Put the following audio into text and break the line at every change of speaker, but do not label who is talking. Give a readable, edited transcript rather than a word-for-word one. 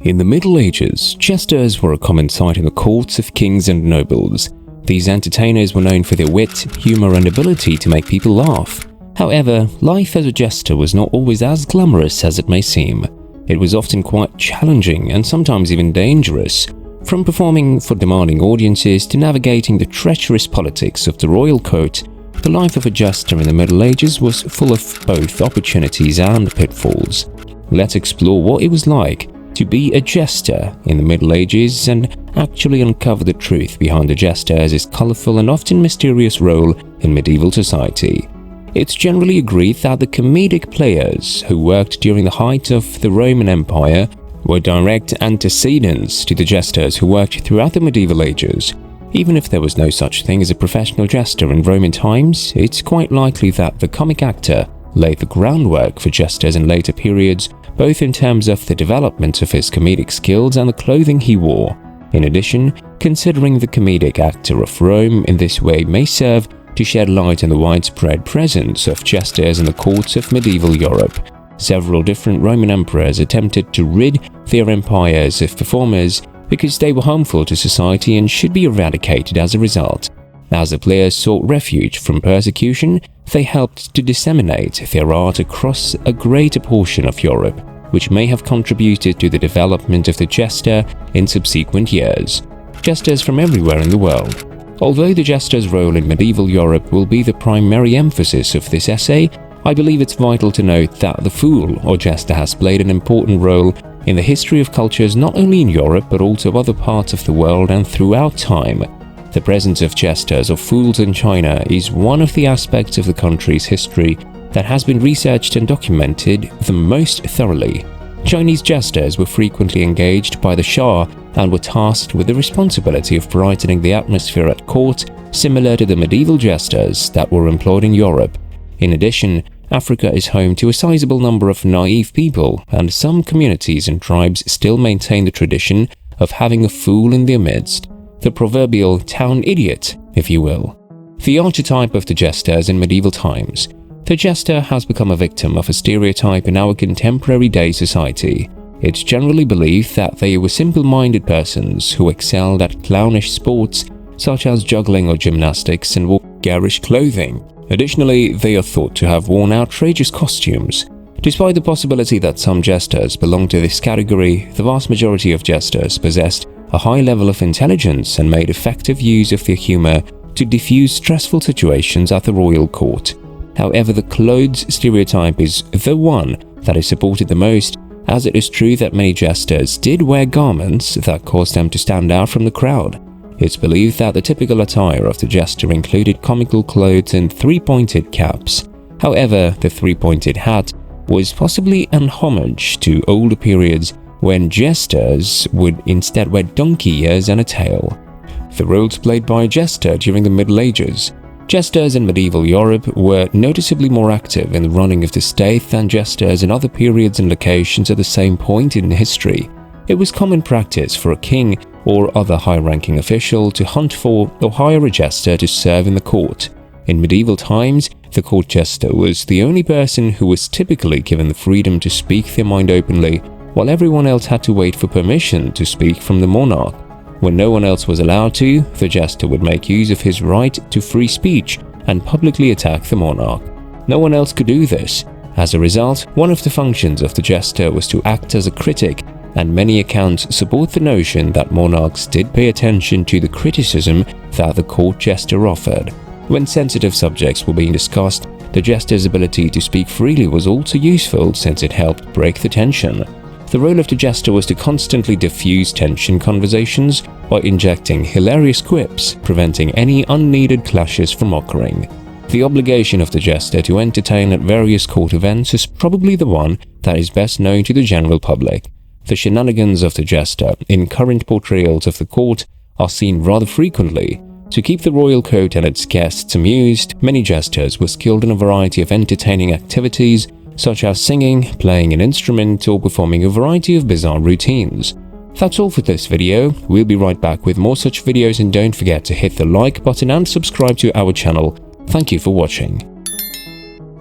In the Middle Ages, jesters were a common sight in the courts of kings and nobles. These entertainers were known for their wit, humor, and ability to make people laugh. However, life as a jester was not always as glamorous as it may seem. It was often quite challenging and sometimes even dangerous. From performing for demanding audiences to navigating the treacherous politics of the royal court, the life of a jester in the Middle Ages was full of both opportunities and pitfalls. Let's explore what it was like to be a jester in the Middle Ages and actually uncover the truth behind the jester's colorful and often mysterious role in medieval society. It's generally agreed that the comedic players who worked during the height of the Roman Empire were direct antecedents to the jesters who worked throughout the medieval ages. Even if there was no such thing as a professional jester in Roman times, it's quite likely that the comic actor laid the groundwork for jesters in later periods, both in terms of the development of his comedic skills and the clothing he wore. In addition, considering the comedic actor of Rome in this way may serve to shed light on the widespread presence of jesters in the courts of medieval Europe. Several different Roman emperors attempted to rid their empires of performers because they were harmful to society and should be eradicated as a result. As the players sought refuge from persecution, they helped to disseminate their art across a greater portion of Europe, which may have contributed to the development of the jester in subsequent years. Jesters from everywhere in the world. Although the jester's role in medieval Europe will be the primary emphasis of this essay, I believe it's vital to note that the fool or jester has played an important role in the history of cultures not only in Europe but also other parts of the world and throughout time. The presence of jesters or fools in China is one of the aspects of the country's history that has been researched and documented the most thoroughly. Chinese jesters were frequently engaged by the Shah and were tasked with the responsibility of brightening the atmosphere at court, similar to the medieval jesters that were employed in Europe. In addition, Africa is home to a sizable number of naive people, and some communities and tribes still maintain the tradition of having a fool in their midst. The proverbial town idiot, if you will. The archetype of the jesters in medieval times. The jester has become a victim of a stereotype in our contemporary day society. It's generally believed that they were simple-minded persons who excelled at clownish sports such as juggling or gymnastics and wore garish clothing. Additionally, they are thought to have worn outrageous costumes. Despite the possibility that some jesters belong to this category, the vast majority of jesters possessed a high level of intelligence and made effective use of their humor to diffuse stressful situations at the royal court. However, the clothes stereotype is the one that is supported the most, as it is true that many jesters did wear garments that caused them to stand out from the crowd. It's believed that the typical attire of the jester included comical clothes and three-pointed caps. However, the three-pointed hat was possibly an homage to older periods when jesters would instead wear donkey ears and a tail. The roles played by a jester during the Middle Ages. Jesters in medieval Europe were noticeably more active in the running of the state than jesters in other periods and locations at the same point in history. It was common practice for a king or other high-ranking official to hunt for or hire a jester to serve in the court. In medieval times, the court jester was the only person who was typically given the freedom to speak their mind openly, while everyone else had to wait for permission to speak from the monarch. When no one else was allowed to, the jester would make use of his right to free speech and publicly attack the monarch. No one else could do this. As a result, one of the functions of the jester was to act as a critic, and many accounts support the notion that monarchs did pay attention to the criticism that the court jester offered. When sensitive subjects were being discussed, the jester's ability to speak freely was also useful since it helped break the tension. The role of the jester was to constantly diffuse tension conversations by injecting hilarious quips, preventing any unneeded clashes from occurring. The obligation of the jester to entertain at various court events is probably the one that is best known to the general public. The shenanigans of the jester in current portrayals of the court are seen rather frequently. To keep the royal court and its guests amused, many jesters were skilled in a variety of entertaining activities, such as singing, playing an instrument, or performing a variety of bizarre routines. That's all for this video. We'll be right back with more such videos, and don't forget to hit the like button and subscribe to our channel. Thank you for watching.